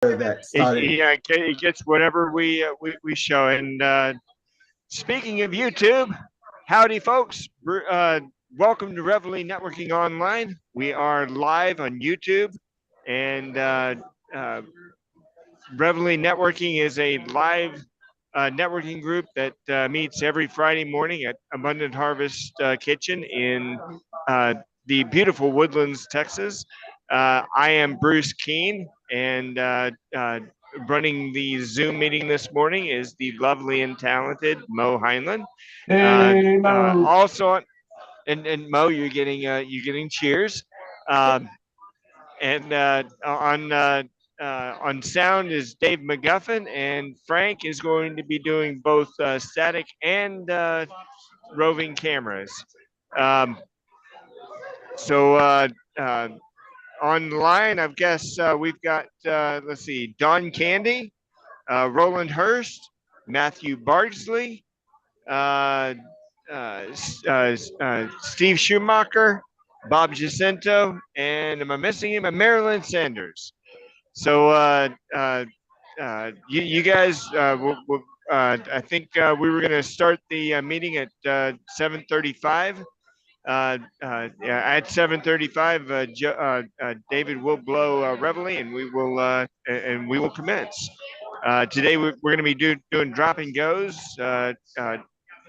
that started. It gets whatever we show. And speaking of YouTube, howdy, folks. Welcome to Reveille Networking Online. We are live on YouTube, and uh, Reveille Networking is a live networking group that meets every Friday morning at Abundant Harvest Kitchen in uh, the beautiful Woodlands, Texas. I am Bruce Keene, and running the Zoom meeting this morning is the lovely and talented Mo Heinlein. Hey, Mo. Also, and Mo, you're getting cheers. Um, and on sound is Dave McGuffin, and Frank is going to be doing both static and roving cameras. Um, so online, I guess we've got let's see, Don Candy, Roland Hurst, Matthew Bardsley, uh, Steve Schumacher, Bob Jacinto, and am I missing him? Marilyn Sanders. So you guys, I think we were going to start the meeting at 7:35. Yeah, at 7:35, David will blow Reveille, and we will commence. Today we're going to be doing drop and goes,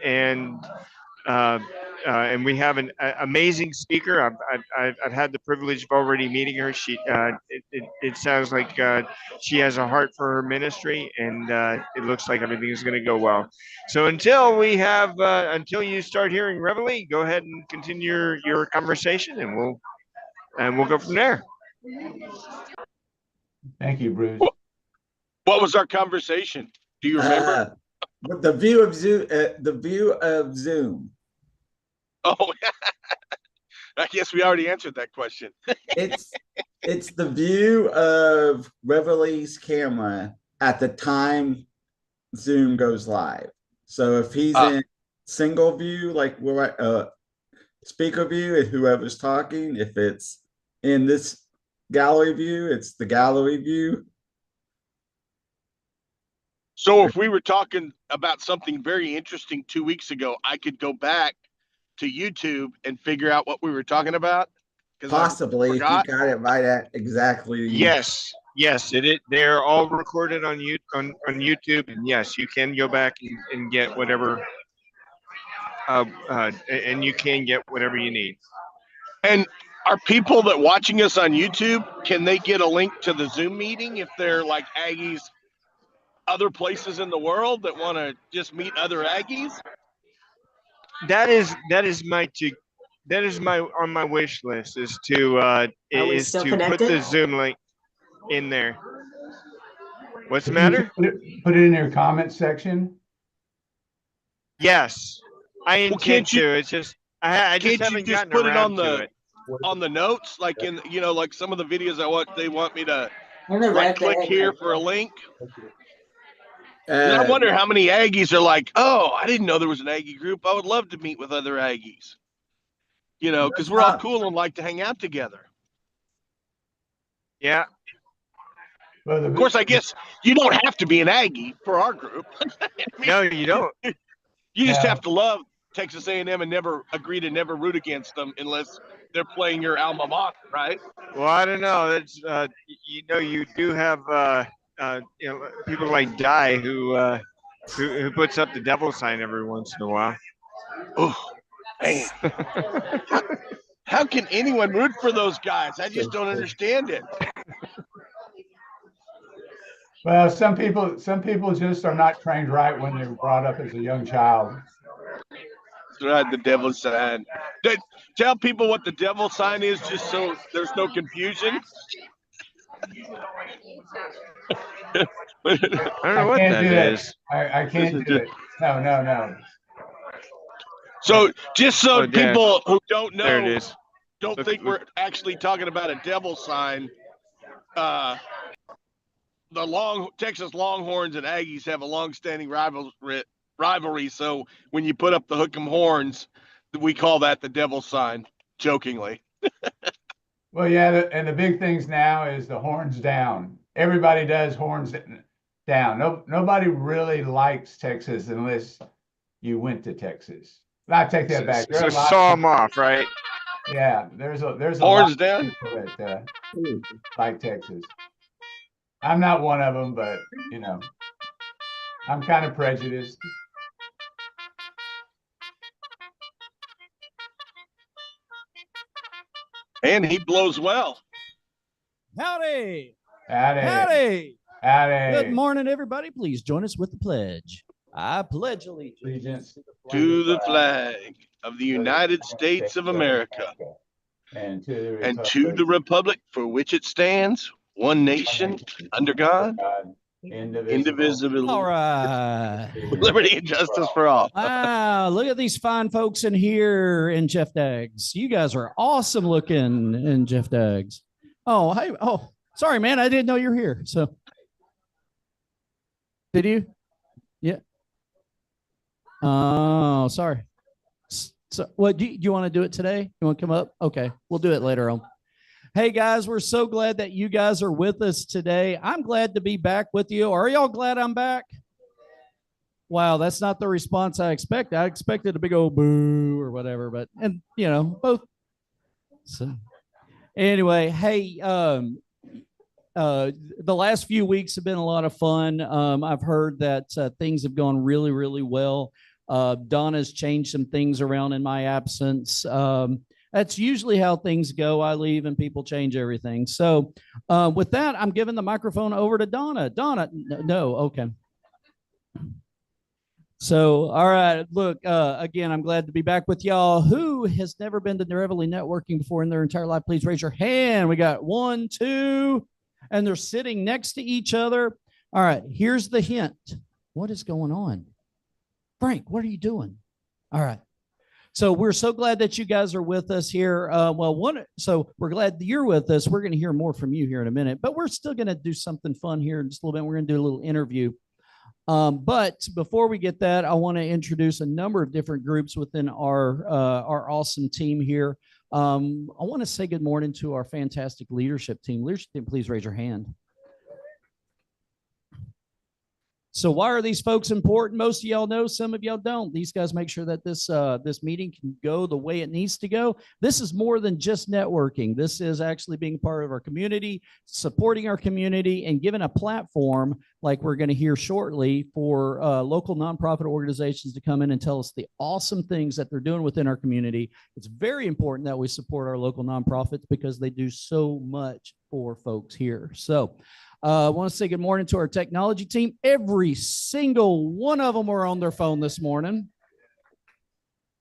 and uh, and we have an amazing speaker. I've had the privilege of already meeting her. It sounds like she has a heart for her ministry, and it looks like everything is going to go well. So until you start hearing Reveille, go ahead and continue your conversation, and we'll go from there. Thank you, Bruce. What was our conversation? Do you remember? The view of Zoom. The view of Zoom. Oh, I guess we already answered that question. It's the view of Reveille's camera at the time Zoom goes live. So if he's in single view, like we're at speaker view, and whoever's talking, if it's in this gallery view, it's the gallery view. So if we were talking about something very interesting 2 weeks ago, I could go back to YouTube and figure out what we were talking about. Possibly, if you got it right at exactly. Yes, they're all recorded on YouTube, and yes, you can go back and get whatever, and you can get whatever you need. And are people that watching us on YouTube, can they get a link to the Zoom meeting if they're like Aggies other places in the world that want to just meet other Aggies? That is my on my wish list is to put the Zoom link in there. What's the matter? Put it in your comment section. Yes, I intend to. It's just I just haven't gotten around to it. On the notes, like in like some of the videos they want me to like click here for a link. And I wonder how many Aggies are like, oh, I didn't know there was an Aggie group. I would love to meet with other Aggies. Because we're all cool and like to hang out together. Yeah. Well, of course, I guess you don't have to be an Aggie for our group. No, you don't. You just have to love Texas A&M and never agree to never root against them unless they're playing your alma mater, right? Well, I don't know. That's you do have people like Di who puts up the devil sign every once in a while. Oh, man. How can anyone root for those guys? I just don't understand it. Well, some people just are not trained right when they were brought up as a young child. That's right, the devil sign. Tell people what the devil sign is, just so there's no confusion. I don't know what that is. I can't do it. No. So just so people who don't know, there it is. Don't think we're actually talking about a devil sign. The Texas Longhorns and Aggies have a long-standing rivalry. So when you put up the hook 'em horns, we call that the devil sign, jokingly. Well, yeah, and the big things now is the horns down. everybody does horns down. Nobody really likes Texas unless you went to Texas. I take that back. So saw them off, right? Yeah, there's a Horns lot down. of people that like Texas. I'm not one of them, but I'm kind of prejudiced. And he blows well. Howdy. Howdy. Howdy. Howdy. Good morning, everybody. Please join us with the pledge. I pledge allegiance to the flag of the United States of America and to the republic for which it stands, one nation, under God, indivisible. All right. Liberty and justice for all. Wow, look at these fine folks in here in Jeff Daggs. You guys are awesome looking in Jeff Daggs. Oh, hey, sorry, man. I didn't know you're here. So, did you? Yeah. Oh, sorry. So, what do you want to do it today? You want to come up? Okay, we'll do it later on. Hey guys, we're so glad that you guys are with us today. I'm glad to be back with you. Are y'all glad I'm back? Wow, that's not the response I expected. I expected a big old boo or whatever, but both. So anyway, hey, the last few weeks have been a lot of fun. I've heard that things have gone really, really well. Donna's changed some things around in my absence. That's usually how things go. I leave and people change everything. So with that, I'm giving the microphone over to Donna. Donna, no, okay. So, all right, look, again, I'm glad to be back with y'all. Who has never been to the Reveille networking before in their entire life? Please raise your hand. We got 1, 2, and they're sitting next to each other. All right, here's the hint. What is going on? Frank, what are you doing? All right. So we're so glad that you guys are with us here. So we're glad that you're with us. We're going to hear more from you here in a minute, but we're still going to do something fun here in just a little bit. We're going to do a little interview. But before we get that, I want to introduce a number of different groups within our awesome team here. I want to say good morning to our fantastic leadership team. Leadership team, please raise your hand. So why are these folks important? Most of y'all know, some of y'all don't. These guys make sure that this meeting can go the way it needs to go. This is more than just networking. This is actually being part of our community, supporting our community, and giving a platform, like we're going to hear shortly, for local nonprofit organizations to come in and tell us the awesome things that they're doing within our community. It's very important that we support our local nonprofits because they do so much for folks here. So I want to say good morning to our technology team. Every single one of them are on their phone this morning.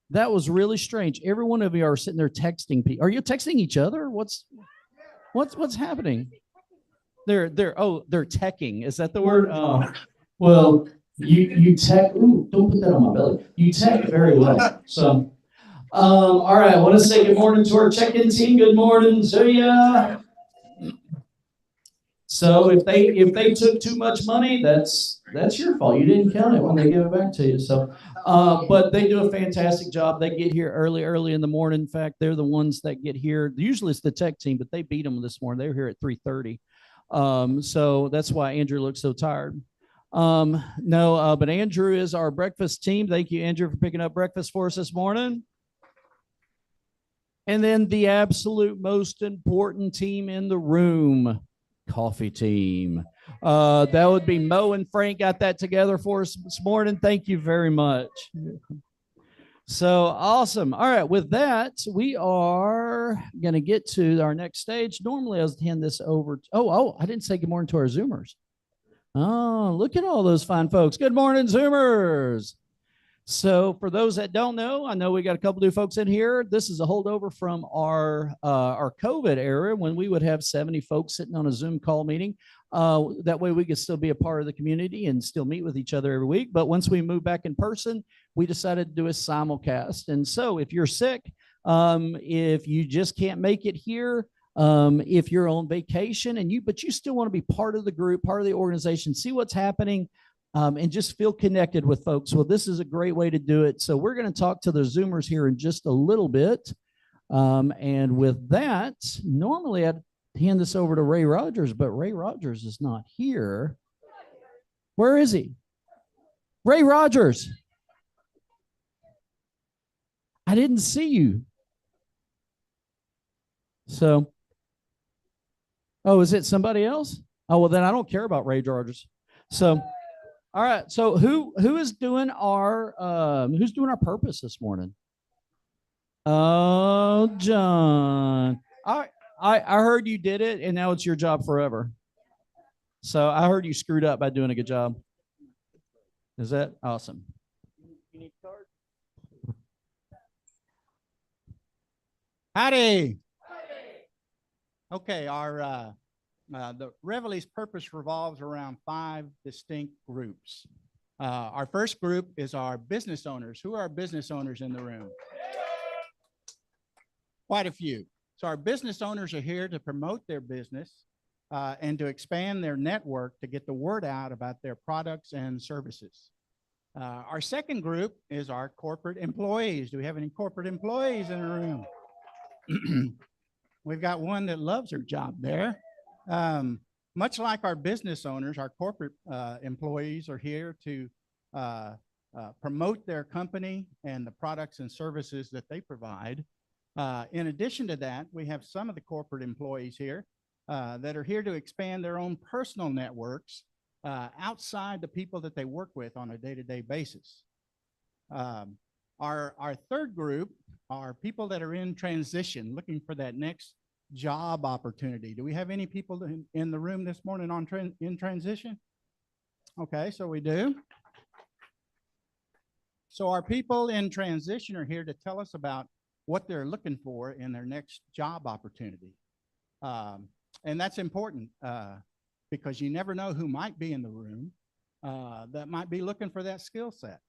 That was really strange. Every one of you are sitting there texting people. Are you texting each other? What's happening? They're teching. Is that the word? Well, you tech. Ooh, don't put that on my belly. You tech very well. So, all right. I want to say good morning to our check-in team. Good morning to you. So if they took too much money, that's your fault. You didn't count it when they give it back to you. So, but they do a fantastic job. They get here early in the morning. In fact, they're the ones that get here. Usually it's the tech team, but they beat them this morning. They were here at 3:30. So that's why Andrew looks so tired. But Andrew is our breakfast team. Thank you, Andrew, for picking up breakfast for us this morning. And then the absolute most important team in the room, coffee team. That would be Mo and Frank got that together for us this morning. Thank you very much. So awesome. All right, with that, we are going to get to our next stage. Normally, I was hand this over. I didn't say good morning to our Zoomers. Oh, look at all those fine folks. Good morning, Zoomers. So for those that don't know, I know we got a couple new folks in here. This is a holdover from our COVID era when we would have 70 folks sitting on a Zoom call meeting. That way we could still be a part of the community and still meet with each other every week. But once we moved back in person, we decided to do a simulcast. And so if you're sick, if you just can't make it here, if you're on vacation but you still want to be part of the group, part of the organization, see what's happening, and just feel connected with folks. Well, this is a great way to do it. So we're going to talk to the Zoomers here in just a little bit. And with that, normally hand this over to Ray Rogers, but Ray Rogers is not here. Where is he? Ray Rogers. I didn't see you. So, oh, is it somebody else? Oh, well, then I don't care about Ray Rogers. So, all right. So who is doing our purpose this morning? Oh, John. I heard you did it, and now it's your job forever. So I heard you screwed up by doing a good job. Is that awesome? You need a card? Howdy. Okay, the Reveille's purpose revolves around 5 distinct groups. Our first group is our business owners. Who are our business owners in the room? Quite a few. So our business owners are here to promote their business and to expand their network to get the word out about their products and services. Our second group is our corporate employees. Do we have any corporate employees in the room? We've got one that loves her job there. Much like our business owners, our corporate employees are here to promote their company and the products and services that they provide. In addition to that, we have some of the corporate employees here that are here to expand their own personal networks outside the people that they work with on a day-to-day basis. Our third group are people that are in transition, looking for that next job opportunity. Do we have any people in the room this morning in transition? Okay, so we do. So our people in transition are here to tell us about what they're looking for in their next job opportunity. And that's important because you never know who might be in the room that might be looking for that skill set.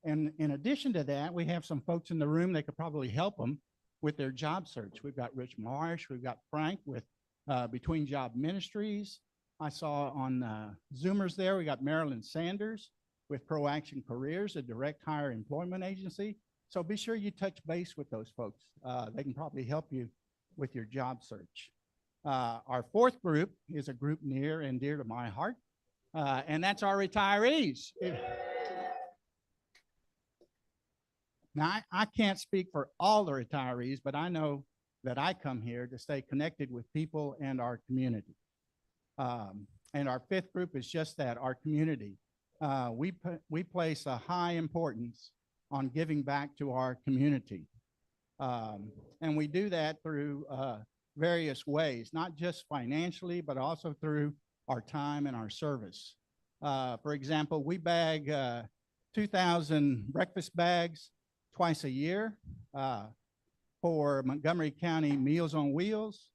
And in addition to that, we have some folks in the room that could probably help them with their job search. We've got Rich Marsh, we've got Frank with Between Job Ministries. I saw on Zoomers there, we got Marilyn Sanders with Pro Action Careers, a direct hire employment agency. So be sure you touch base with those folks. They can probably help you with your job search. Our fourth group is a group near and dear to my heart, and that's our retirees. Now, I can't speak for all the retirees, but I know that I come here to stay connected with people and our community. And our fifth group is just that, our community. We place a high importance on giving back to our community. And we do that through various ways, not just financially, but also through our time and our service. For example, we bag 2,000 breakfast bags twice a year for Montgomery County Meals on Wheels.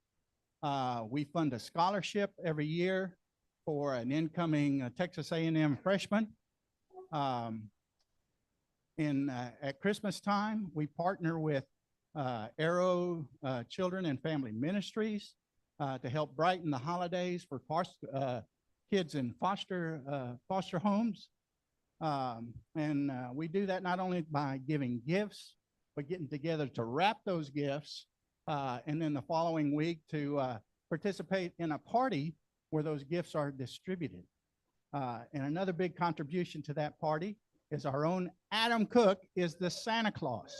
We fund a scholarship every year for an incoming Texas A&M freshman. At Christmas time, we partner with Arrow Children and Family Ministries to help brighten the holidays for kids in foster homes. And we do that not only by giving gifts, but getting together to wrap those gifts, and then the following week to participate in a party where those gifts are distributed. And another big contribution to that party is our own Adam Cook is the Santa Claus.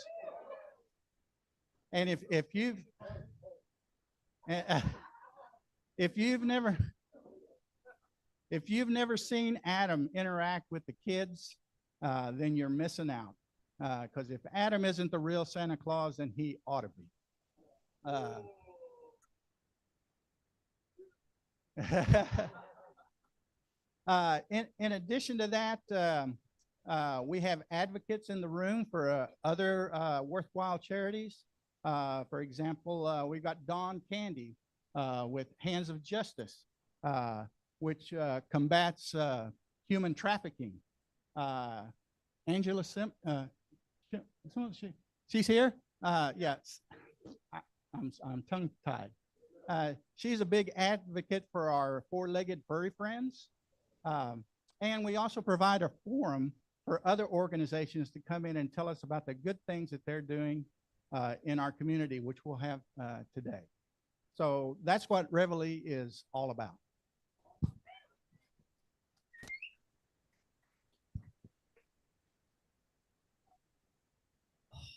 And if you've never seen Adam interact with the kids, then you're missing out. Because if Adam isn't the real Santa Claus, then he ought to be. In addition to that, we have advocates in the room for other worthwhile charities. For example, we've got Dawn Candy with Hands of Justice, which combats human trafficking. Angela she's here? Yes, I'm tongue-tied. She's a big advocate for our four-legged furry friends. And we also provide a forum for other organizations to come in and tell us about the good things that they're doing in our community, which we'll have today. So that's what Reveille is all about.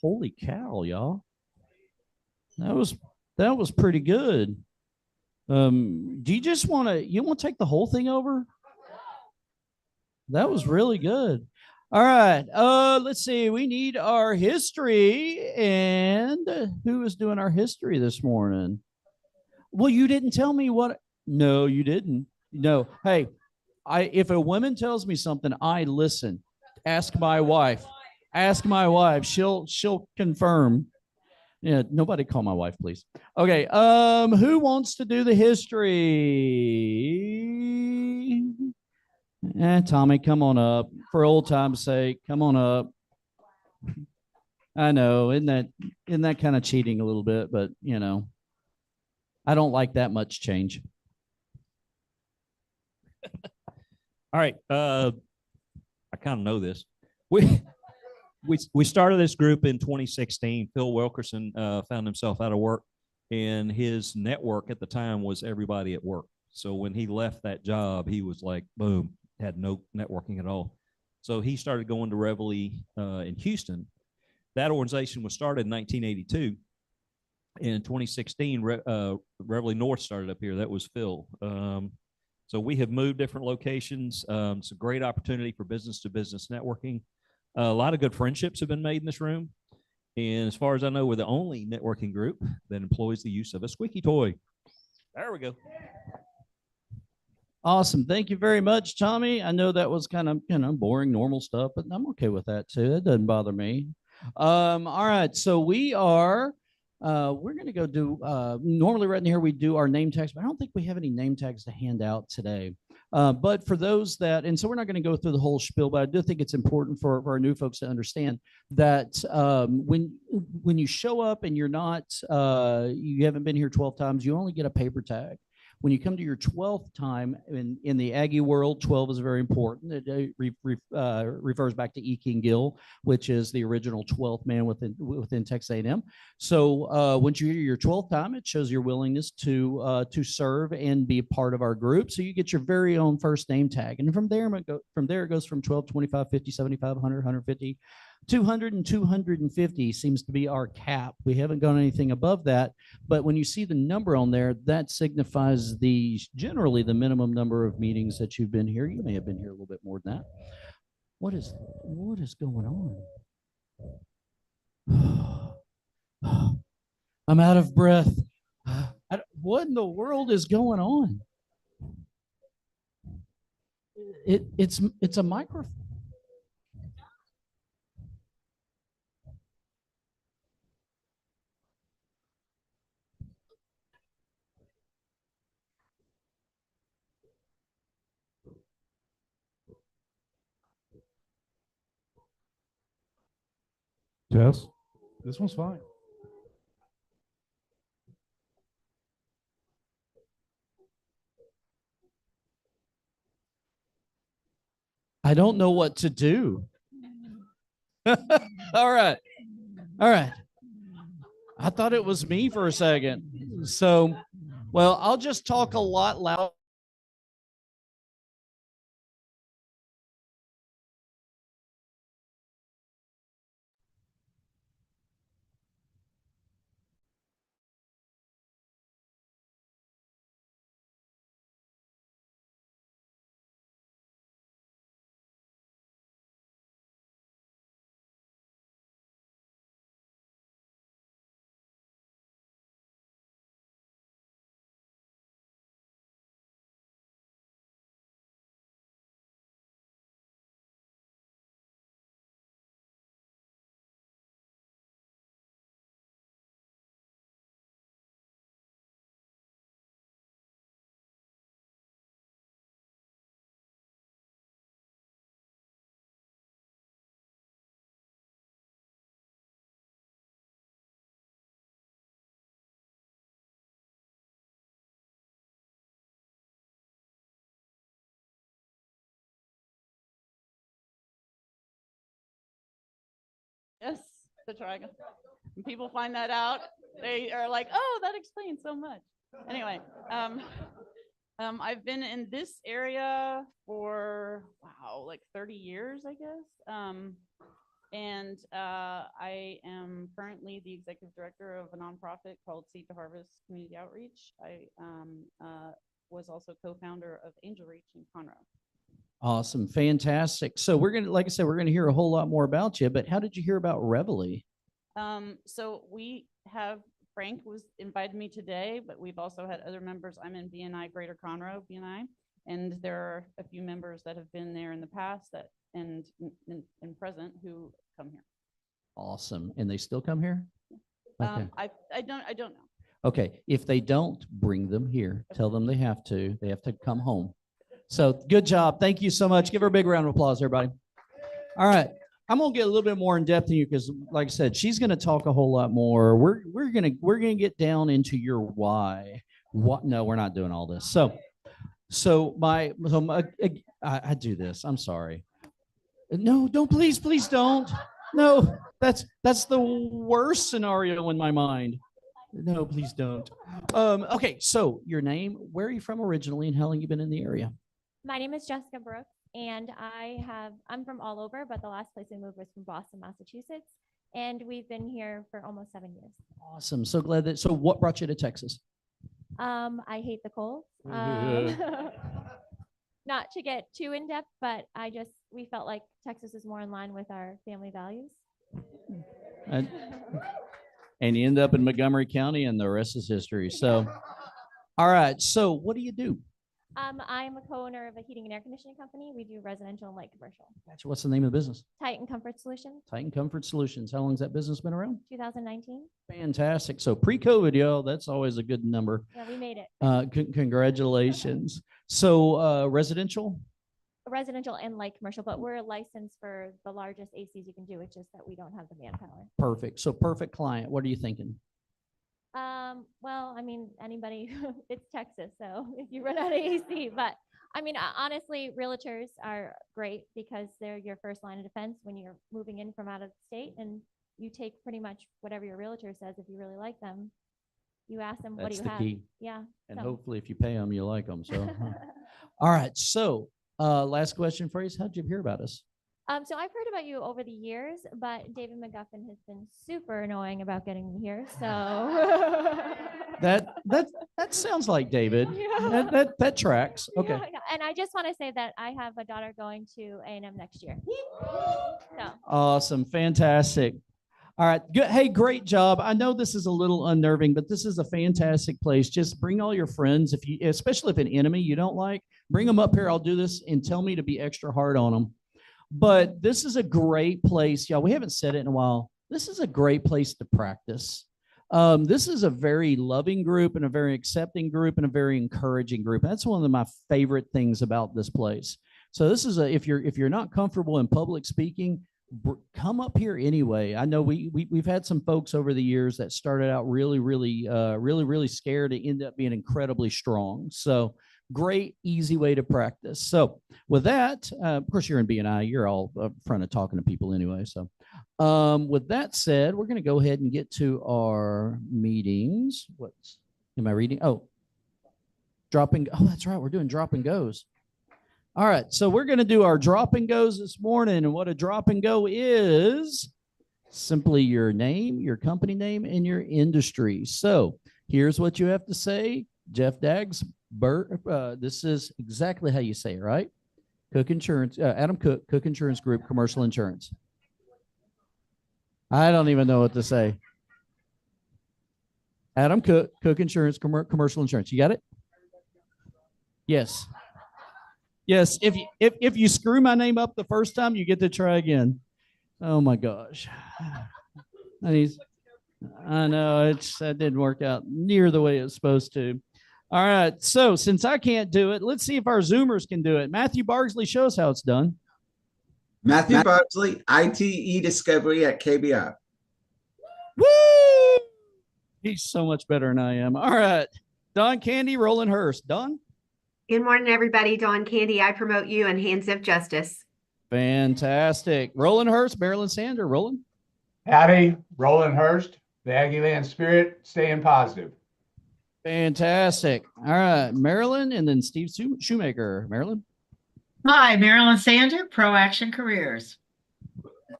Holy cow, y'all. That was pretty good. Do you just want to take the whole thing over? That was really good. All right. Let's see. We need our history. And who is doing our history this morning? Well, you didn't tell me what. No, you didn't. No. Hey, if a woman tells me something, I listen. Ask my wife. Ask my wife. She'll confirm. Yeah, nobody call my wife, please. Okay. Who wants to do the history? Tommy, come on up. For old time's sake, come on up. I know, isn't that kind of cheating a little bit, but I don't like that much change. All right. I kind of know this. We started this group in 2016. Phil Wilkerson found himself out of work, and his network at the time was everybody at work. So when he left that job, he was like, boom, had no networking at all. So he started going to Reveille in Houston. That organization was started in 1982. In 2016, Reveille North started up here. That was Phil. So we have moved different locations. It's a great opportunity for business-to-business networking. A lot of good friendships have been made in this room. And as far as I know, we're the only networking group that employs the use of a squeaky toy. There we go. Awesome. Thank you very much, Tommy. I know that was kind of, boring, normal stuff, but I'm okay with that too. It doesn't bother me. All right. So we're going to go do, normally right in here, we do our name tags, but I don't think we have any name tags to hand out today. But for those that, and so we're not going to go through the whole spiel, but I do think it's important for our new folks to understand that when you show up and you're not, you haven't been here 12 times, you only get a paper tag. When you come to your 12th time in the Aggie world, 12 is very important. It refers back to E. King Gill, which is the original 12th man within Texas A&M. So once you hear your 12th time, it shows your willingness to serve and be a part of our group. So you get your very own first name tag. And from there it goes from 12, 25, 50, 75, 100, 150, 200 and 250 seems to be our cap. We haven't gone anything above that, but when you see the number on there, that signifies generally the minimum number of meetings that you've been here. You may have been here a little bit more than that. What is going on? I'm out of breath. What in the world is going on? It's a microphone. Tess, this one's fine. I don't know what to do. All right. I thought it was me for a second. So, well, I'll just talk a lot louder. Yes, the triangle. When people find that out, they are like, oh, that explains so much. Anyway, I've been in this area for like 30 years, I guess. And I am currently the executive director of a nonprofit called Seed to Harvest Community Outreach. I was also co-founder of Angel Reach in Conroe. Awesome. Fantastic. So we're going to, like I said, we're going to hear a whole lot more about you, but how did you hear about Reveille? So we have, Frank was invited me today, but we've also had other members. I'm in BNI Greater Conroe, BNI, and there are a few members that have been there in the past that and present who come here. Awesome. And they still come here? Okay. I don't know. Okay. If they don't, bring them here. Tell them they have to come home. So good job. Thank you so much. Give her a big round of applause, everybody. All right. I'm gonna get a little bit more in depth in you because, like I said, she's gonna talk a whole lot more. We're gonna get down into your why. What? No, we're not doing all this. So I do this. I'm sorry. No, don't, please don't. No, that's the worst scenario in my mind. No, please don't. Okay, so your name, where are you from originally, and how long you been in the area? My name is Jessica Brooks, and I'm from all over, but the last place I moved was from Boston, Massachusetts, and we've been here for almost 7 years. Awesome. So glad that. So what brought you to Texas? I hate the cold. Not to get too in depth, but we felt like Texas is more in line with our family values. And you end up in Montgomery County, and the rest is history. So, all right. So what do you do? I'm a co-owner of a heating and air conditioning company. We do residential and light commercial. Gotcha. What's the name of the business? Titan Comfort Solutions. Titan Comfort Solutions. How long has that business been around? 2019. Fantastic. So pre-COVID, yo, that's always a good number. Yeah, we made it. Congratulations. So residential? Residential and light commercial, but we're licensed for the largest ACs you can do. It's just that we don't have the manpower. Perfect. So perfect client. What are you thinking? Well, I mean, anybody, it's Texas, so if you run out of AC, but I mean, honestly, realtors are great because they're your first line of defense when you're moving in from out of state, and you take pretty much whatever your realtor says. If you really like them, you ask them, what do you have? Key. Yeah. And hopefully if you pay them, you like them. So, all right. So last question for you is, how'd you hear about us? So I've heard about you over the years, but David McGuffin has been super annoying about getting me here. So that sounds like David. Yeah. That tracks. Okay. Yeah. And I just want to say that I have a daughter going to A&M next year. So. Awesome. Fantastic. All right. Good. Hey, great job. I know this is a little unnerving, but this is a fantastic place. Just bring all your friends, especially if an enemy you don't like, bring them up here. I'll do this and tell me to be extra hard on them. But this is a great place, y'all. We haven't said it in a while. This is a great place to practice. This is a very loving group and a very accepting group and a very encouraging group. That's one of my favorite things about this place. So this is if you're not comfortable in public speaking, come up here anyway. I know we've had some folks over the years that started out really scared to end up being incredibly strong. So great, easy way to practice. So with that, of course, you're in BNI. You're all up front of talking to people anyway. So with that said, we're going to go ahead and get to our meetings. Am I reading? Oh, dropping. Oh, that's right. We're doing drop and goes. All right. So we're going to do our drop and goes this morning. And what a drop and go is simply your name, your company name, and your industry. So here's what you have to say. Jeff Daggs. This is exactly how you say it, right? Cook Insurance, Adam Cook, Cook Insurance Group, Commercial Insurance. I don't even know what to say. Adam Cook, Cook Insurance, Commercial Insurance. You got it? Yes. Yes. If you screw my name up the first time, you get to try again. Oh my gosh. I know that didn't work out near the way it's supposed to. All right. So since I can't do it, let's see if our Zoomers can do it. Matthew Bardsley, show us how it's done. Matthew Bardsley, ITE Discovery at KBI. Woo! He's so much better than I am. All right. Don Candy, Roland Hurst. Don? Good morning, everybody. Dawn Candy, I promote you and Hands of Justice. Fantastic. Roland Hurst, Marilyn Sander. Roland? Howdy, Roland Hurst, the Aggie Land Spirit, staying positive. Fantastic. All right, Marilyn, and then Steve Shoemaker. Marilyn. Hi, Marilyn Sander, Pro Action Careers.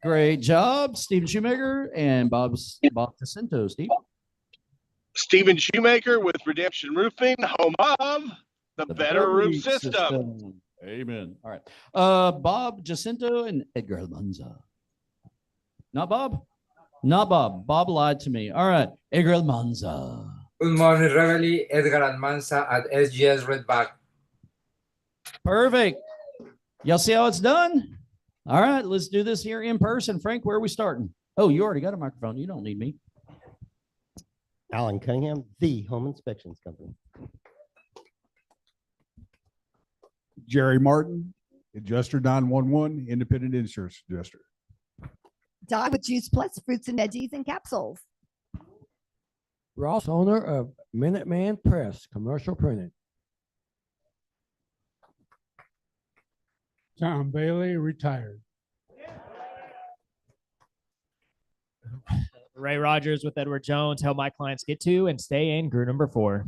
Great job, Stephen Shoemaker and Bob Jacinto. Steve. Stephen Shoemaker with Redemption Roofing, home of the Better Roof System. Amen. All right. Bob Jacinto and Edgar Almanza. Not Bob? Not Bob. Bob lied to me. All right. Edgar Almanza. Good morning, Reveille. Edgar Almanza at SGS Redback. Perfect. Y'all see how it's done? All right. Let's do this here in person. Frank, where are we starting? Oh, you already got a microphone. You don't need me. Alan Cunningham, the Home Inspections Company. Jerry Martin, Adjuster 911, Independent Insurance Adjuster. Dog with Juice Plus, fruits and veggies and capsules. Ross, owner of Minuteman Press, commercial printing. Tom Bailey, retired. Ray Rogers with Edward Jones, help my clients get to and stay in group number 4.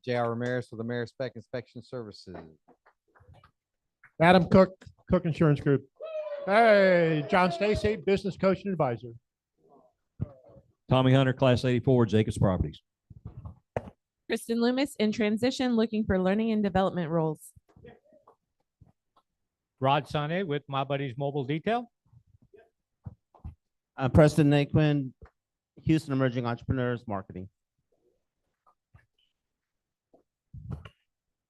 J.R. Ramirez with the Mayor Spec Inspection Services. Adam Cook, Cook Insurance Group. Hey, John Stacy, Business Coach and Advisor. Tommy Hunter, Class 84, Jacobs Properties. Kristen Loomis, in transition, looking for learning and development roles. Rod Sonnet with My Buddies Mobile Detail. Preston Naquin, Houston Emerging Entrepreneurs Marketing.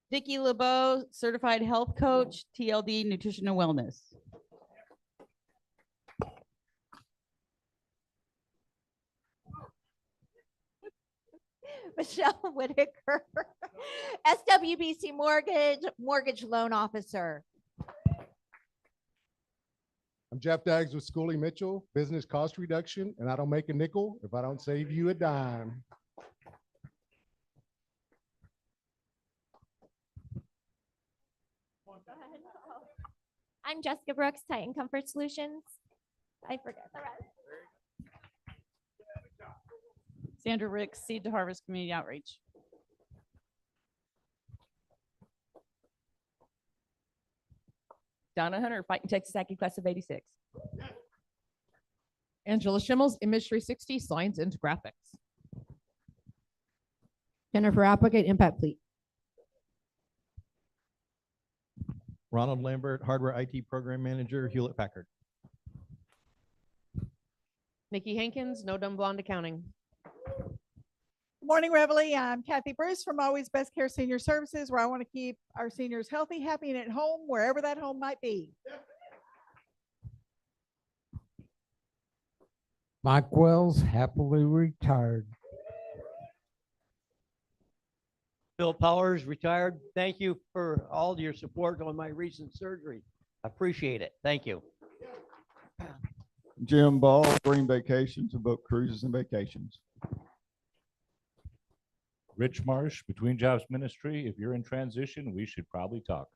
Vicki LeBeau, certified health coach, TLD Nutrition and Wellness. Michelle Whitaker, SWBC Mortgage Loan Officer. I'm Jeff Daggs with Schooley Mitchell, Business Cost Reduction, and I don't make a nickel if I don't save you a dime. I'm Jessica Brooks, Titan Comfort Solutions. I forget the rest. Sandra Ricks, Seed to Harvest Community Outreach. Donna Hunter, Fighting Texas Ackie Class of 86. Angela Schimmels, Image 360, Signs and Graphics. Jennifer Applegate, Impact Fleet. Ronald Lambert, Hardware IT Program Manager, Hewlett Packard. Nikki Hankins, No Dumb Blonde Accounting. Good morning, Reveille. I'm Kathy Bruce from Always Best Care Senior Services, where I want to keep our seniors healthy, happy, and at home, wherever that home might be. Mike Wells, happily retired. Bill Powers, retired. Thank you for all your support on my recent surgery. I appreciate it. Thank you. Jim Ball, Green Vacations, and book cruises and vacations. Rich Marsh, Between Jobs Ministry. If you're in transition, we should probably talk.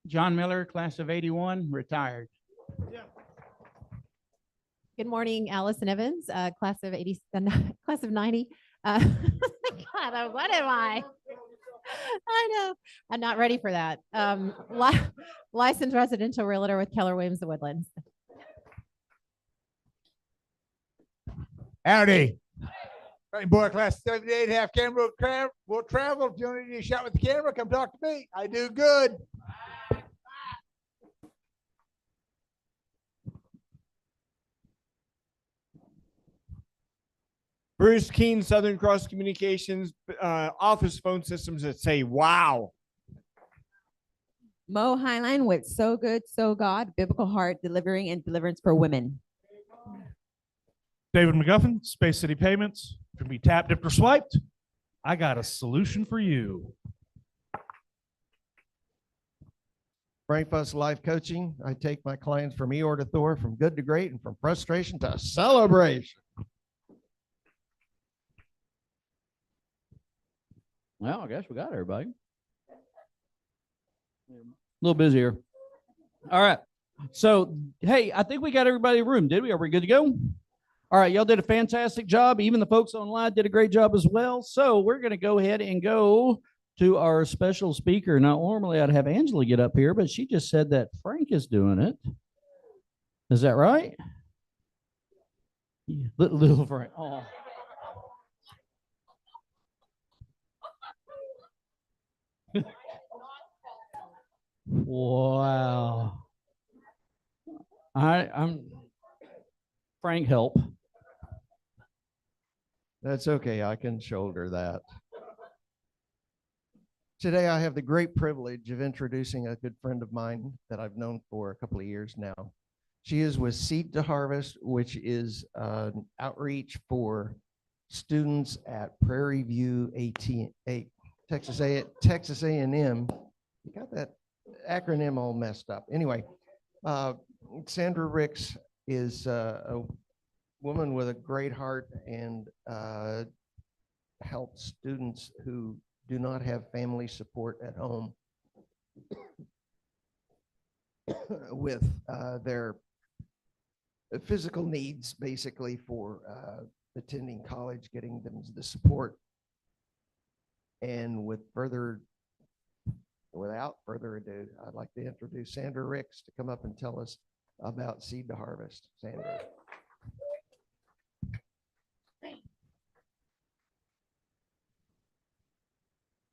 John Miller, Class of 81, retired. Good morning, Allison Evans, Class of 80, Class of 90. God, what am I? I know. I'm not ready for that. Licensed residential realtor with Keller Williams, The Woodlands. Howdy. Right, boy, Class 78, half camera will travel. If you need a shot with the camera, come talk to me. I do good. Bruce Keene, Southern Cross Communications, office phone systems that say, wow. Mo Highline with So Good, So God, Biblical Heart, Delivering and Deliverance for Women. David McGuffin, Space City Payments. Can be tapped, dipped, or swiped. I got a solution for you. Brain Fuss Life Coaching. I take my clients from Eeyore to Thor, from good to great, and from frustration to celebration. Well, I guess we got everybody. A little busier. All right. So, hey, I think we got everybody in the room, did we? Are we good to go? All right, y'all did a fantastic job. Even the folks online did a great job as well. So we're going to go ahead and go to our special speaker. Now, normally I'd have Angela get up here, but she just said that Frank is doing it. Is that right? Yeah, little Frank. Oh. Wow. I'm Frank, help. That's okay. I can shoulder that. Today, I have the great privilege of introducing a good friend of mine that I've known for a couple of years now. She is with Seed to Harvest, which is an outreach for students at Prairie View Texas A&M. You got that acronym all messed up. Anyway, Sandra Ricks is a woman with a great heart and helps students who do not have family support at home with their physical needs, basically, for attending college, getting them the support. And without further ado, I'd like to introduce Sandra Ricks to come up and tell us about Seed to Harvest. Sandra.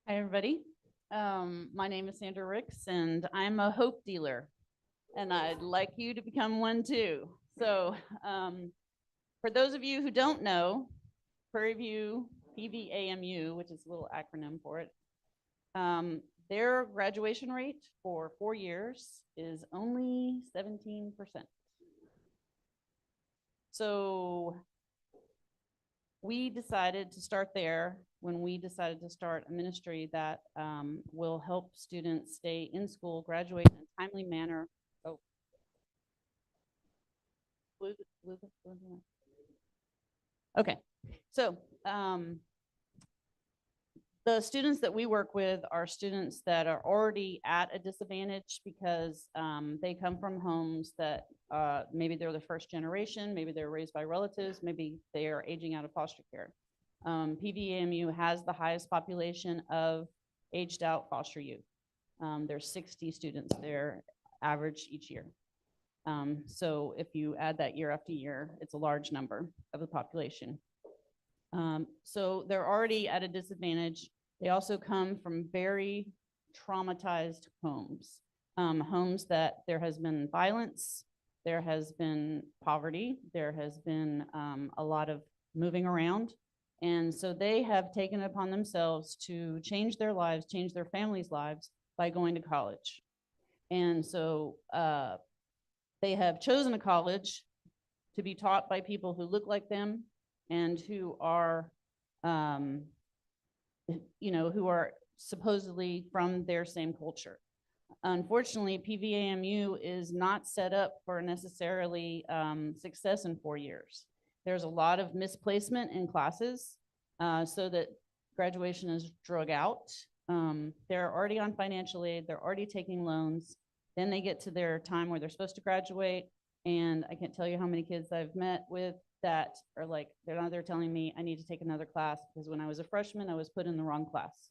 Hi, everybody. My name is Sandra Ricks, and I'm a hope dealer, and I'd like you to become one too. So for those of you who don't know, Prairie View, PVAMU, which is a little acronym for it, their graduation rate for 4 years is only 17%. So we decided to start there when we decided to start a ministry that will help students stay in school, graduate in a timely manner. Oh. Okay, so the students that we work with are students that are already at a disadvantage because they come from homes that maybe they're the first generation, maybe they're raised by relatives, maybe they are aging out of foster care. PVAMU has the highest population of aged out foster youth. There's 60 students there average each year. So if you add that year after year, it's a large number of the population. So they're already at a disadvantage. They also come from very traumatized homes, homes that there has been violence, there has been poverty, there has been a lot of moving around. And so they have taken it upon themselves to change their lives, change their families' lives by going to college. And so they have chosen a college to be taught by people who look like them and who are, who are supposedly from their same culture. Unfortunately, PVAMU is not set up for necessarily success in 4 years. There's a lot of misplacement in classes so that graduation is drug out. They're already on financial aid, they're already taking loans. Then they get to their time where they're supposed to graduate. And I can't tell you how many kids I've met with that are like, they're telling me I need to take another class because when I was a freshman, I was put in the wrong class.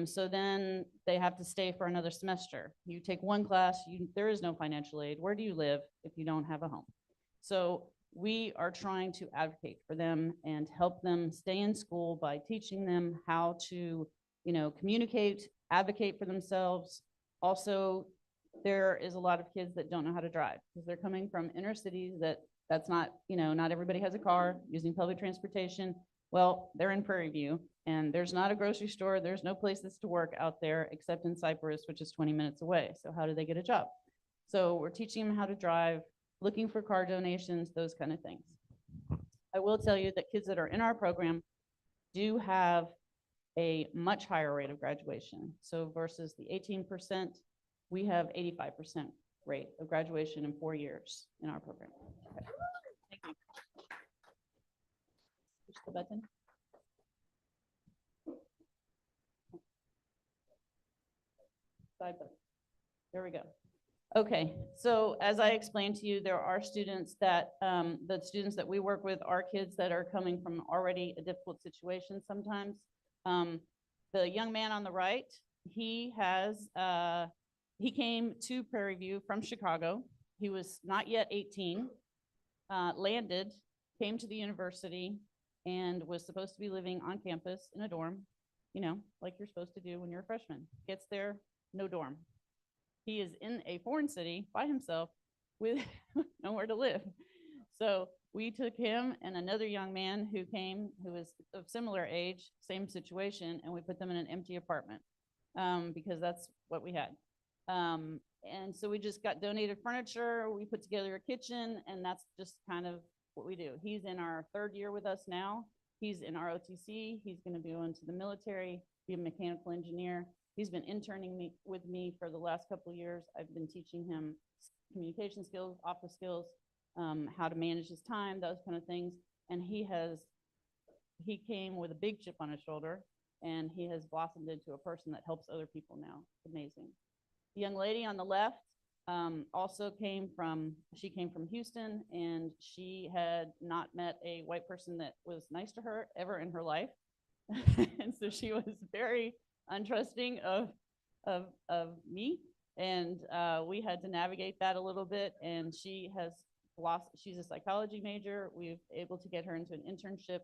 So then they have to stay for another semester. You take one class, there is no financial aid. Where do you live if you don't have a home? So we are trying to advocate for them and help them stay in school by teaching them how to, communicate, advocate for themselves. Also, there is a lot of kids that don't know how to drive because they're coming from inner cities that's not, not everybody has a car, using public transportation. Well, they're in Prairie View and there's not a grocery store. There's no places to work out there except in Cypress, which is 20 minutes away. So how do they get a job? So we're teaching them how to drive, looking for car donations, those kind of things. I will tell you that kids that are in our program do have a much higher rate of graduation. So versus the 18%, we have 85% rate of graduation in 4 years in our program. Okay. Thank you. Push the button. Side button. There we go. Okay, so as I explained to you, there are students that, the students that we work with are kids that are coming from already a difficult situation sometimes. The young man on the right, he came to Prairie View from Chicago. He was not yet 18, landed, came to the university, and was supposed to be living on campus in a dorm, like you're supposed to do when you're a freshman. Gets there, no dorm. He is in a foreign city by himself with nowhere to live. So we took him and another young man who came, who was of similar age, same situation, and we put them in an empty apartment because that's what we had. And so we just got donated furniture. We put together a kitchen, and that's just kind of what we do. He's in our 3rd year with us now. He's in ROTC. He's going to go into the military, be a mechanical engineer. He's been interning with me for the last couple of years. I've been teaching him communication skills, office skills, how to manage his time, those kind of things. And he came with a big chip on his shoulder, and he has blossomed into a person that helps other people now. It's amazing. The young lady on the left also came from Houston, and she had not met a white person that was nice to her ever in her life. And so she was very untrusting of me, and we had to navigate that a little bit. And she's a psychology major. We've able to get her into an internship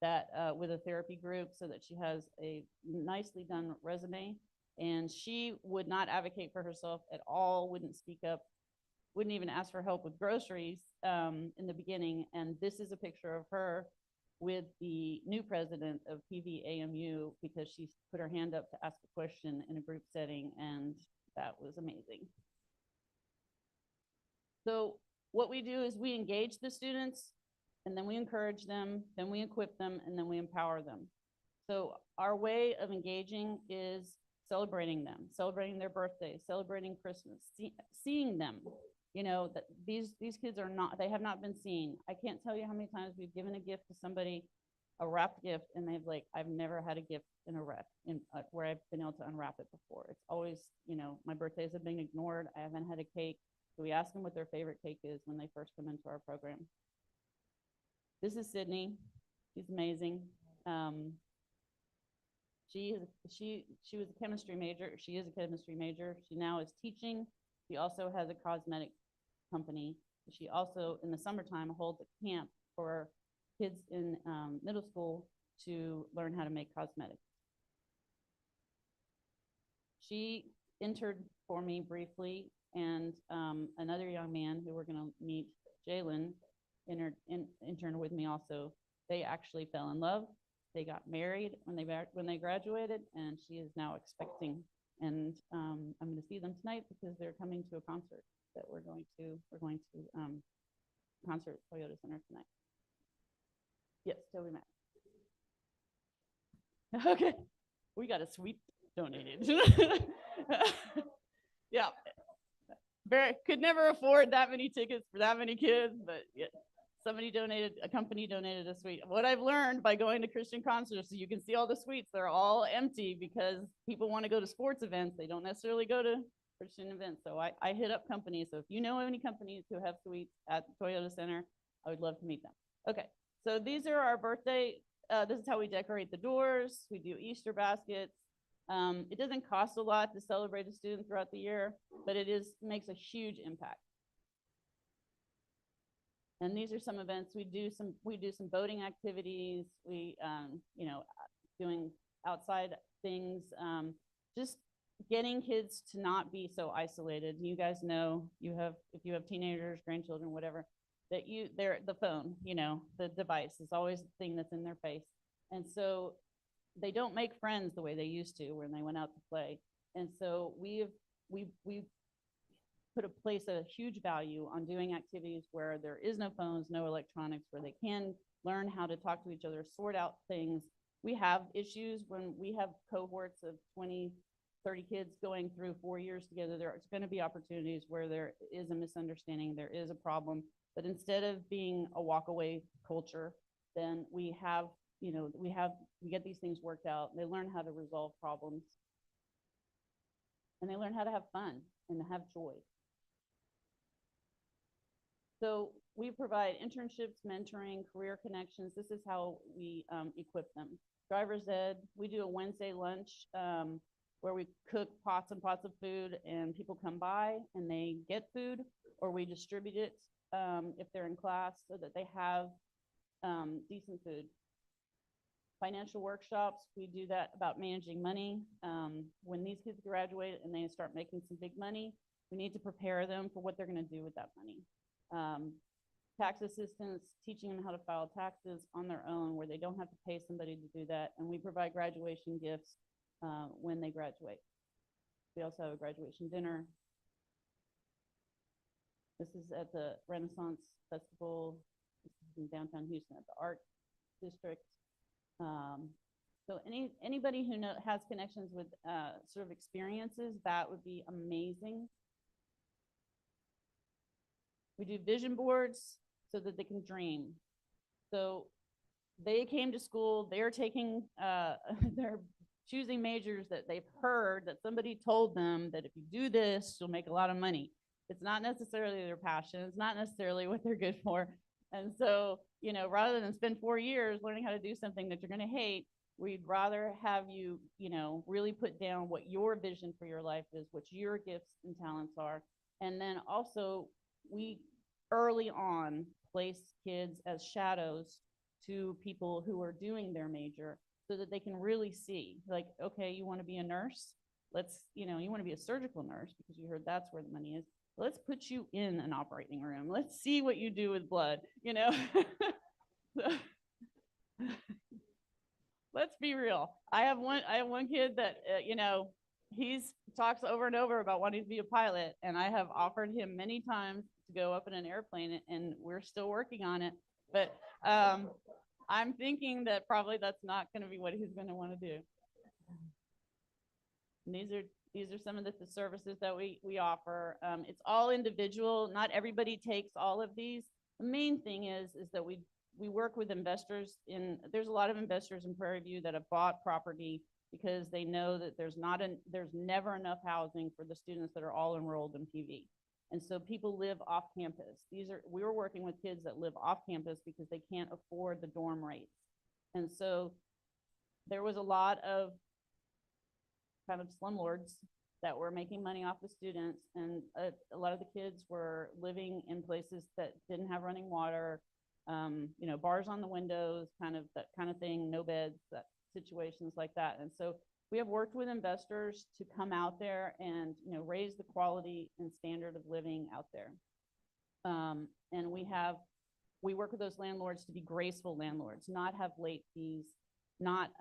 that with a therapy group so that she has a nicely done resume. And she would not advocate for herself at all, wouldn't speak up, wouldn't even ask for help with groceries in the beginning. And this is a picture of her with the new president of PVAMU because she put her hand up to ask a question in a group setting, and that was amazing. So what we do is we engage the students, and then we encourage them, then we equip them, and then we empower them. So our way of engaging is celebrating them, celebrating their birthdays, celebrating Christmas, seeing them. That these kids they have not been seen. I can't tell you how many times we've given a gift to somebody, a wrapped gift, and they've I've never had a gift in a wrap where I've been able to unwrap it before. It's always, my birthdays have been ignored. I haven't had a cake. So we ask them what their favorite cake is when they first come into our program. This is Sydney. She's amazing. She was a chemistry major. She is a chemistry major. She now is teaching. She also has a cosmetic company. She also, in the summertime, holds a camp for kids in middle school to learn how to make cosmetics. She entered for me briefly, and another young man who we're going to meet, Jalen, interned with me also. They actually fell in love. They got married when they graduated, and she is now expecting. And I'm going to see them tonight because they're coming to a concert that we're going to concert at Toyota Center tonight. Yes, Toby Mac. Okay, we got a suite donated. Yeah, could never afford that many tickets for that many kids, but yeah. A company donated a suite. What I've learned by going to Christian concerts, so you can see all the suites, they're all empty because people want to go to sports events. They don't necessarily go to Christian events. So I hit up companies. So if you know any companies who have suites at Toyota Center, I would love to meet them. Okay, so these are our birthday. This is how we decorate the doors. We do Easter baskets. It doesn't cost a lot to celebrate a student throughout the year, but it makes a huge impact. And these are some events. We do some boating activities. We, doing outside things, just getting kids to not be so isolated. You guys know, if you have teenagers, grandchildren, whatever, that they're the phone, the device is always the thing that's in their face. And so they don't make friends the way they used to when they went out to play. And so we place a huge value on doing activities where there is no phones, no electronics, where they can learn how to talk to each other, sort out things. We have issues when we have cohorts of 20, 30 kids going through 4 years together. There's going to be opportunities where there is a misunderstanding, there is a problem. But instead of being a walk-away culture, then we get these things worked out. They learn how to resolve problems, and they learn how to have fun and to have joy. So we provide internships, mentoring, career connections. This is how we equip them. Driver's ed, we do a Wednesday lunch where we cook pots and pots of food and people come by and they get food, or we distribute it if they're in class so that they have decent food. Financial workshops, we do that about managing money. When these kids graduate and they start making some big money, we need to prepare them for what they're going to do with that money. Tax assistance, teaching them how to file taxes on their own where they don't have to pay somebody to do that. And we provide graduation gifts when they graduate. We also have a graduation dinner. This is at the Renaissance Festival. This is in downtown Houston at the Art District. So anybody who has connections with sort of experiences, that would be amazing. We do vision boards so that they can dream. So they came to school, they're taking, they're choosing majors that they've heard that somebody told them that if you do this, you'll make a lot of money. It's not necessarily their passion. It's not necessarily what they're good for. And so, you know, rather than spend 4 years learning how to do something that you're going to hate, we'd rather have you, you know, really put down what your vision for your life is, what your gifts and talents are. And then also, we early on place kids as shadows to people who are doing their major so that they can really see, like, okay, you want to be a nurse? Let's, you know, you want to be a surgical nurse because you heard that's where the money is. Let's put you in an operating room. Let's see what you do with blood, you know? Let's be real. I have one kid that, you know, he's talks over and over about wanting to be a pilot. And I have offered him many times to go up in an airplane, and we're still working on it. But I'm thinking that probably that's not going to be what he's going to want to do. And these are some of the services that we offer. It's all individual. Not everybody takes all of these. The main thing is that we work with investors there's a lot of investors in Prairie View that have bought property because they know that there's never enough housing for the students that are all enrolled in PV. And so people live off campus. We were working with kids that live off campus because they can't afford the dorm rates. And so there was a lot of kind of slumlords that were making money off the students. And a lot of the kids were living in places that didn't have running water, you know, bars on the windows, that kind of thing, no beds, situations like that. And so we have worked with investors to come out there and, you know, raise the quality and standard of living out there. And we work with those landlords to be graceful landlords, not have late fees, not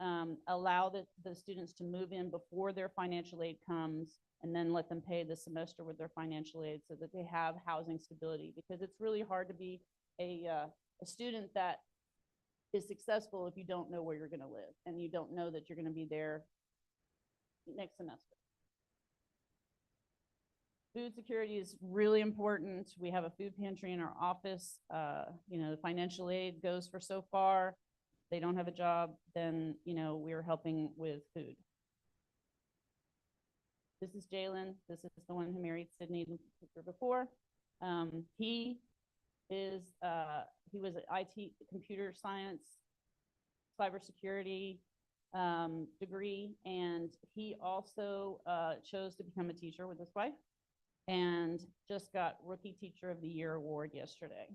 allow the students to move in before their financial aid comes, and then let them pay the semester with their financial aid so that they have housing stability, because it's really hard to be a student that is successful if you don't know where you're going to live and you don't know that you're going to be there next semester. Food security is really important. We have a food pantry in our office. You know, the financial aid goes for so far. If they don't have a job, then, you know, we're helping with food. This is Jalen. This is the one who married Sydney before. He was an IT, computer science, cybersecurity degree, and he also chose to become a teacher with his wife, and just got Rookie Teacher of the Year award yesterday.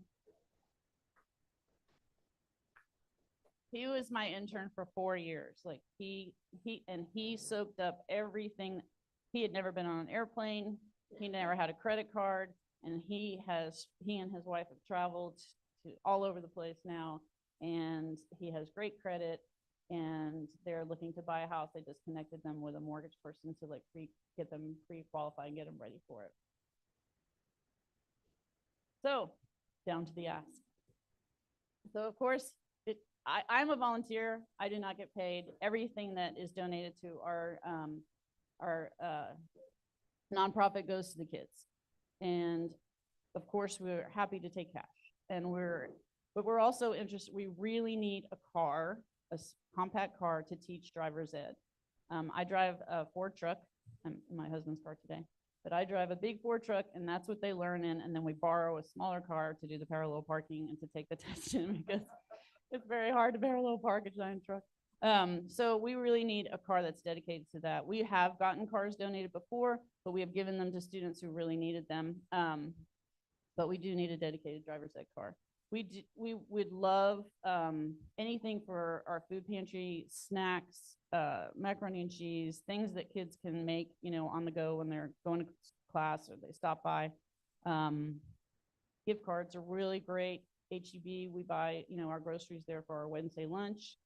He was my intern for 4 years. Like he soaked up everything. He had never been on an airplane. He never had a credit card, and he and his wife have traveled to all over the place now, and he has great credit, and they're looking to buy a house. They just connected them with a mortgage person to like get them pre-qualified and get them ready for it. So down to the ask. So of course, I'm a volunteer. I do not get paid. Everything that is donated to our nonprofit goes to the kids. And of course, we're happy to take cash. But we're also interested, we really need a car, a compact car to teach driver's ed. I drive a Ford truck, my husband's car today. but I drive a big Ford truck and that's what they learn in. And then we borrow a smaller car to do the parallel parking and to take the test in because it's very hard to parallel park a giant truck. So we really need a car that's dedicated to that. We have gotten cars donated before, but we have given them to students who really needed them. But we do need a dedicated driver's ed car. We would love anything for our food pantry, snacks, macaroni and cheese, things that kids can make, you know, on the go when they're going to class or they stop by. Gift cards are really great. HEB, we buy, you know, our groceries there for our Wednesday lunch.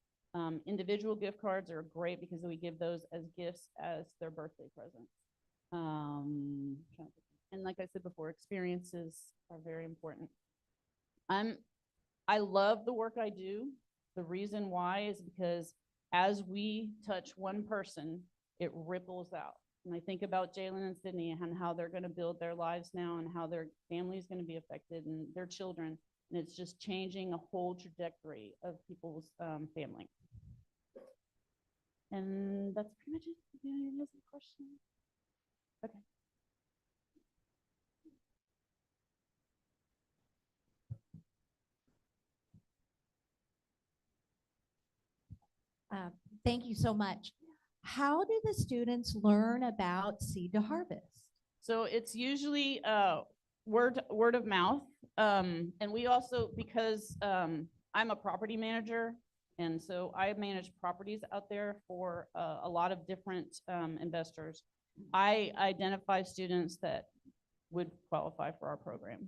Individual gift cards are great because we give those as gifts as their birthday presents. And like I said before, experiences are very important. I love the work I do. The reason why is because as we touch one person, it ripples out. And I think about Jalen and Sydney and how they're going to build their lives now and how their family is going to be affected and their children. And it's just changing a whole trajectory of people's family. And that's pretty much it. Any other questions? Okay. Thank you so much. How do the students learn about Seed to Harvest? So it's usually word of mouth. And we also, because I'm a property manager, and so I manage properties out there for a lot of different investors. I identify students that would qualify for our program.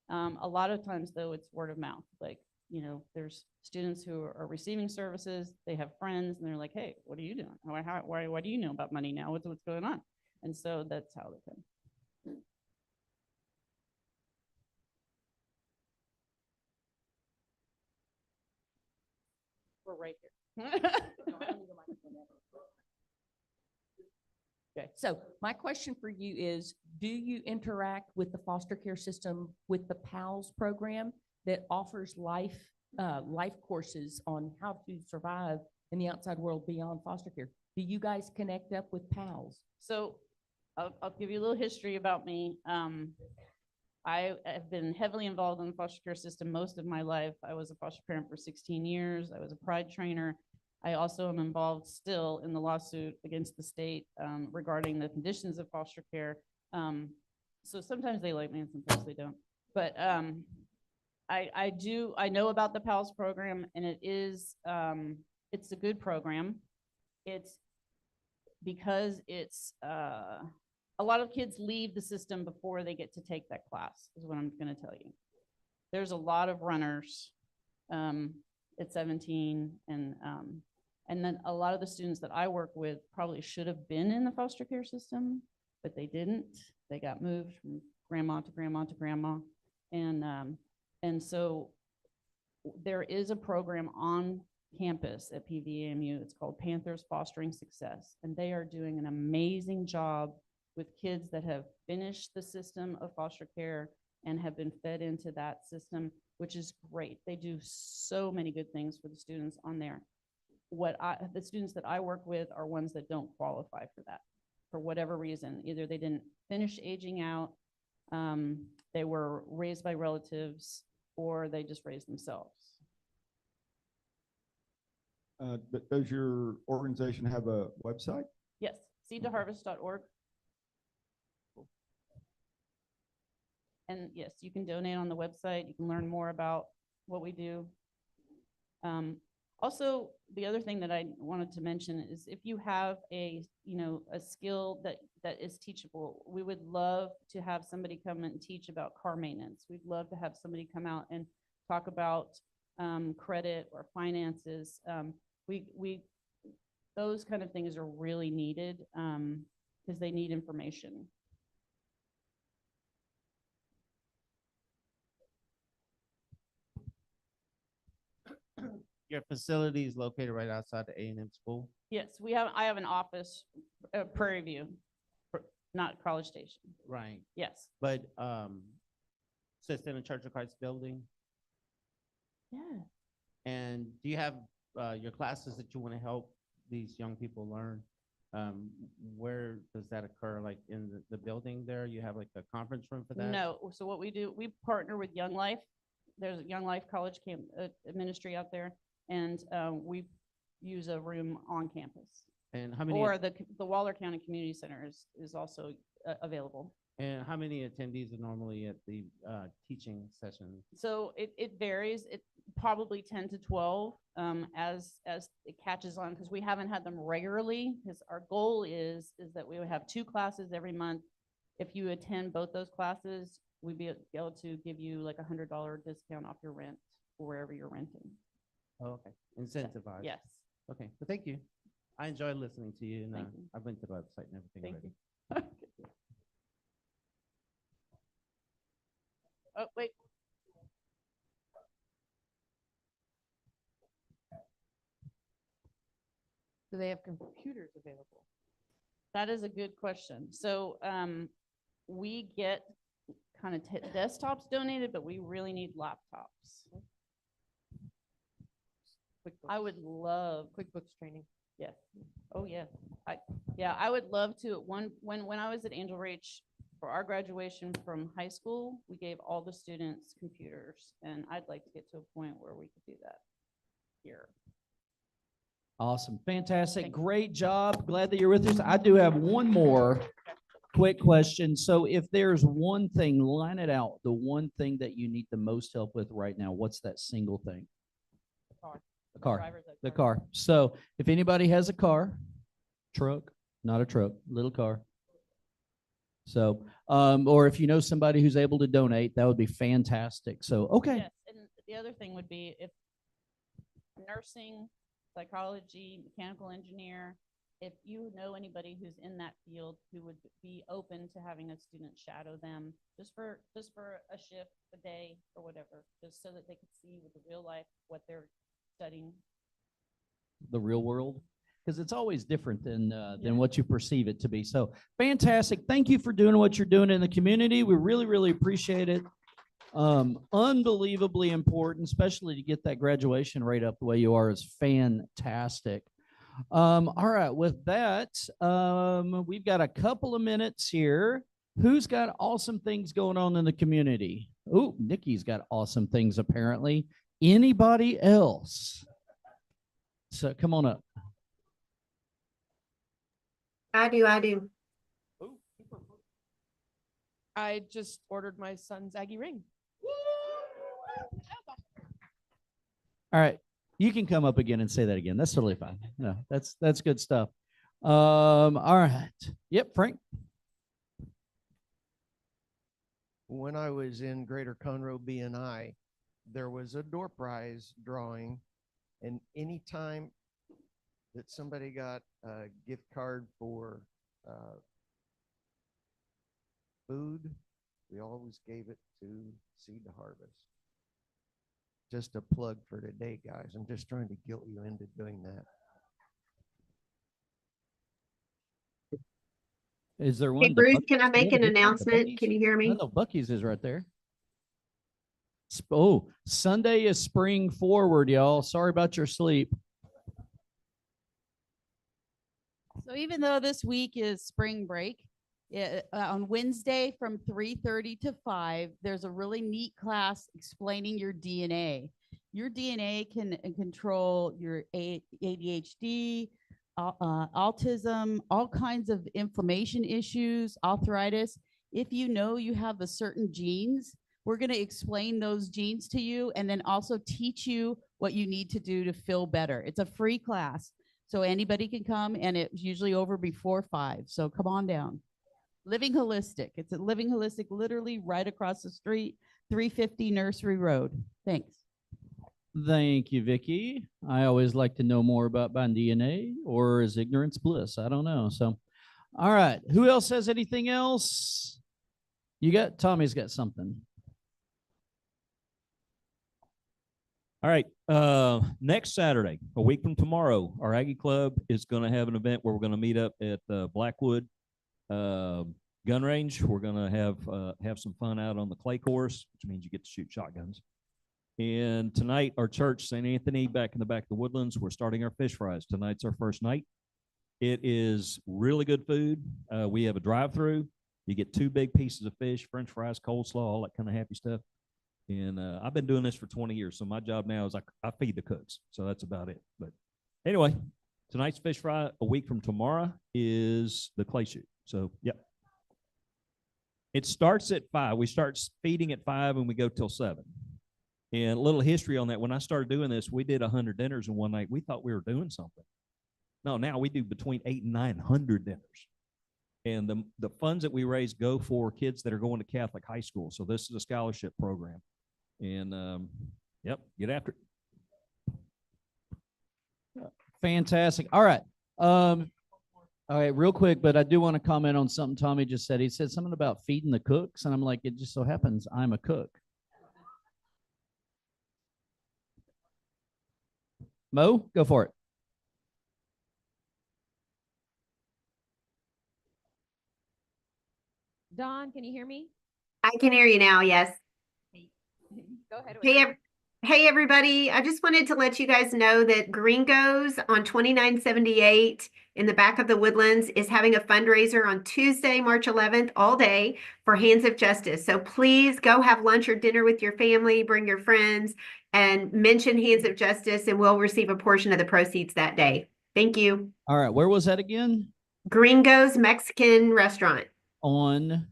A lot of times, though, it's word of mouth. Like, you know, there's students who are receiving services, they have friends, and they're like, hey, what are you doing? Why do you know about money now? What's going on? And so that's how they come. We're right here. Okay, so my question for you is, do you interact with the foster care system with the PALS program that offers life courses on how to survive in the outside world beyond foster care? Do you guys connect up with PALS? So I'll give you a little history about me. I have been heavily involved in the foster care system most of my life. I was a foster parent for 16 years. I was a pride trainer. I also am involved still in the lawsuit against the state regarding the conditions of foster care. So sometimes they like me and sometimes they don't. But I know about the PALS program, and it's a good program. It's because it's a lot of kids leave the system before they get to take that class, is what I'm going to tell you. There's a lot of runners at 17, and then a lot of the students that I work with probably should have been in the foster care system, but they didn't. They got moved from grandma to grandma to grandma, and so there is a program on campus at PVAMU. It's called Panthers Fostering Success, and they are doing an amazing job with kids that have finished the system of foster care and have been fed into that system, which is great. They do so many good things for the students on there. The students that I work with are ones that don't qualify for that for whatever reason. Either they didn't finish aging out, they were raised by relatives, or they just raised themselves. Does your organization have a website? Yes, seedtoharvest.org. And yes, you can donate on the website. You can learn more about what we do. Also, the other thing that I wanted to mention is if you have a skill that is teachable, we would love to have somebody come and teach about car maintenance. We'd love to have somebody come out and talk about credit or finances. Those kind of things are really needed because they need information. Your facility is located right outside the A&M school? Yes, I have an office, Prairie View, not College Station. Right. Yes. But so it's in the Church of Christ building? Yeah. And do you have your classes that you want to help these young people learn? Where does that occur? Like in the building there? You have like a conference room for that? No, so what we do, we partner with Young Life. There's a Young Life College camp ministry out there, and we use a room on campus. And how many? Or the Waller County Community Center is also available. And how many attendees are normally at the teaching session? So it varies. It probably 10 to 12 as it catches on, because we haven't had them regularly, because our goal is that we would have 2 classes every month. If you attend both those classes, we'd be able to give you like $100 discount off your rent or wherever you're renting. Oh, okay. Incentivized. Yes. Okay. Well, thank you. I enjoyed listening to you, and Thank you. I've been to the website and everything Thank already. you. Oh, wait. Do they have computers available? That is a good question. So we get kind of desktops donated, but we really need laptops. I would love QuickBooks training. Yes. Oh, yeah. I would love to. When I was at Angel Reach for our graduation from high school, we gave all the students computers, and I'd like to get to a point where we could do that here. Awesome. Fantastic. Thank you. Great job. Glad that you're with us. I do have one more quick question. So if there's one thing, line it out, the one thing that you need the most help with right now, what's that single thing? The car. The car. Driver's ed The car. car. So if anybody has a car, truck, not a truck, little car. So, or if you know somebody who's able to donate, that would be fantastic. So, okay. Yes, and the other thing would be if nursing, psychology, mechanical engineer, if you know anybody who's in that field who would be open to having a student shadow them just for a shift, a day, or whatever, just so that they could see with the real life what they're studying. The real world, because it's always different than what you perceive it to be. So fantastic. Thank you for doing what you're doing in the community. We really, really appreciate it. Unbelievably important, especially to get that graduation rate up the way you are, is fantastic. All right, with that, we've got a couple of minutes here. Who's got awesome things going on in the community? Oh, Nikki's got awesome things apparently. Anybody else? So come on up. I do. I just ordered my son's Aggie ring. All right, you can come up again and say that again. That's totally fine. No, that's good stuff. All right. Yep, Frank. When I was in Greater Conroe BNI, there was a door prize drawing, and anytime that somebody got a gift card for food, we always gave it to Seed to Harvest. Just a plug for today, guys. I'm just trying to guilt you into doing that. Is there one? Hey, Bruce, can I make an announcement? Can you hear me? No, Bucky's is right there. Oh, Sunday is spring forward, y'all. Sorry about your sleep. So even though this week is spring break, on Wednesday from 3:30 to 5, there's a really neat class explaining your DNA. Your DNA can control your ADHD, autism, all kinds of inflammation issues, arthritis. If you know you have a certain genes, we're going to explain those genes to you and then also teach you what you need to do to feel better. It's a free class, so anybody can come, and it's usually over before 5. So come on down. Living Holistic. It's at Living Holistic, literally right across the street, 350 Nursery Road. Thanks. Thank you, Vicky. I always like to know more about my DNA, or is ignorance bliss? I don't know. So, all right. Who else has anything else? Tommy's got something. All right. Next Saturday, a week from tomorrow, our Aggie Club is going to have an event where we're going to meet up at Blackwood gun range. We're going to have some fun out on the clay course, which means you get to shoot shotguns. And tonight, our church, St. Anthony, back in the back of the Woodlands, we're starting our fish fries. Tonight's our first night. It is really good food. We have a drive-through. You get 2 big pieces of fish, French fries, coleslaw, all that kind of happy stuff. And I've been doing this for 20 years. So my job now is I feed the cooks. So that's about it. But anyway, tonight's fish fry. A week from tomorrow is the clay shoot. So, yep. It starts at 5. We start feeding at 5 and we go till 7. And a little history on that. When I started doing this, we did 100 dinners in one night. We thought we were doing something. No, now we do between 800 and 900 dinners. And the funds that we raise go for kids that are going to Catholic high school. So this is a scholarship program. And yep, get after it. Fantastic. All right. All right, real quick, but I do want to comment on something Tommy just said. He said something about feeding the cooks, and I'm like, it just so happens I'm a cook. Mo, go for it. Dawn, can you hear me? I can hear you now. Yes. Go ahead. Hey, everybody. I just wanted to let you guys know that Gringos on 2978 in the back of the Woodlands is having a fundraiser on Tuesday, March 11th, all day for Hands of Justice. So please go have lunch or dinner with your family, bring your friends, and mention Hands of Justice, and we'll receive a portion of the proceeds that day. Thank you. All right, where was that again? Gringos Mexican Restaurant. On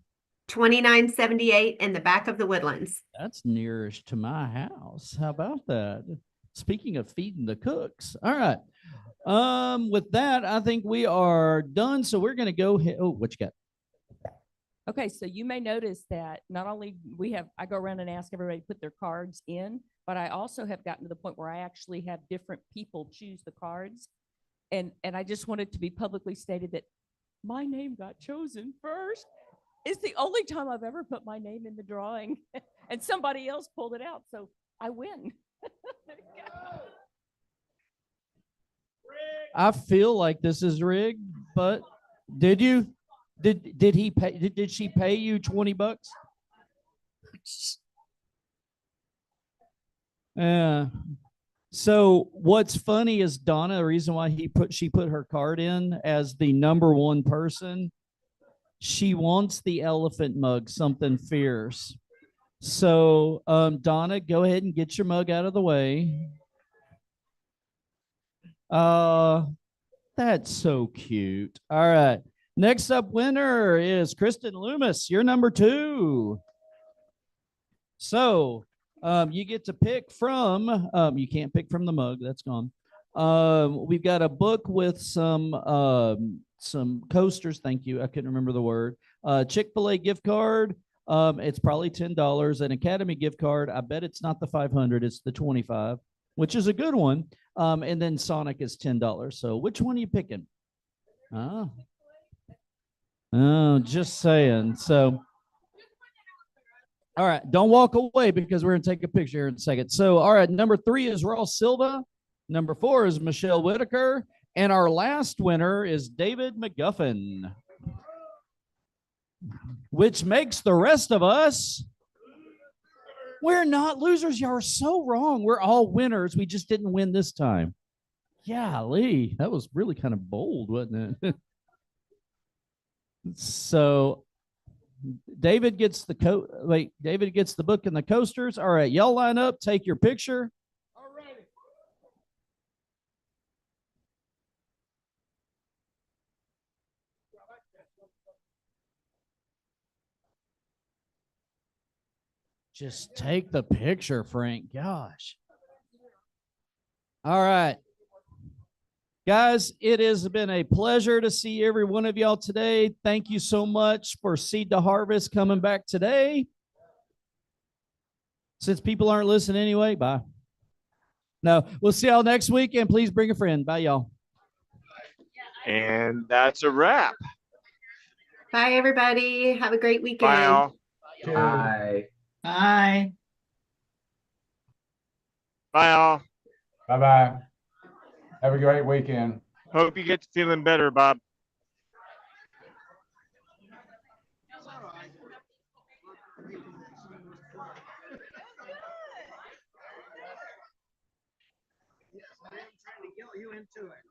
2978 in the back of the Woodlands. That's nearest to my house. How about that? Speaking of feeding the cooks. All right. With that, I think we are done. So we're going to go ahead. Oh, what you got? Okay, so you may notice that not only I go around and ask everybody to put their cards in, but I also have gotten to the point where I actually have different people choose the cards. And I just wanted to be publicly stated that my name got chosen first. It's the only time I've ever put my name in the drawing and somebody else pulled it out. So I win. I feel like this is rigged, but did she pay you $20? Yeah. So what's funny is Donna, the reason why she put her card in as the number 1 person, she wants the elephant mug, something fierce. So Donna, go ahead and get your mug out of the way. That's so cute. All right. Next up winner is Kristen Loomis. You're number 2. So you get to pick from, you can't pick from the mug, that's gone. We've got a book with some coasters. Thank you. I couldn't remember the word. Chick-fil-A gift card. It's probably $10. An Academy gift card. I bet it's not the 500. It's the 25, which is a good one. And then Sonic is $10. So which one are you picking? Oh, just saying. So, all right. Don't walk away because we're going to take a picture here in a second. So, all right. Number 3 is Ross Silva. Number 4 is Michelle Whitaker. And our last winner is David McGuffin, which makes the rest of us, we're not losers. You are so wrong. We're all winners. We just didn't win this time. Golly, that was really kind of bold, wasn't it? So David gets David gets the book and the coasters. All right, y'all line up, take your picture. Just take the picture, Frank. Gosh. All right. Guys, it has been a pleasure to see every one of y'all today. Thank you so much for Seed to Harvest coming back today. Since people aren't listening anyway, bye. No, we'll see y'all next week, and please bring a friend. Bye, y'all. And that's a wrap. Bye, everybody. Have a great weekend. Bye, all. Bye. Bye. Bye, all. Bye-bye. Have a great weekend. Hope you get feeling better, Bob. Yes, I am trying to get you into it.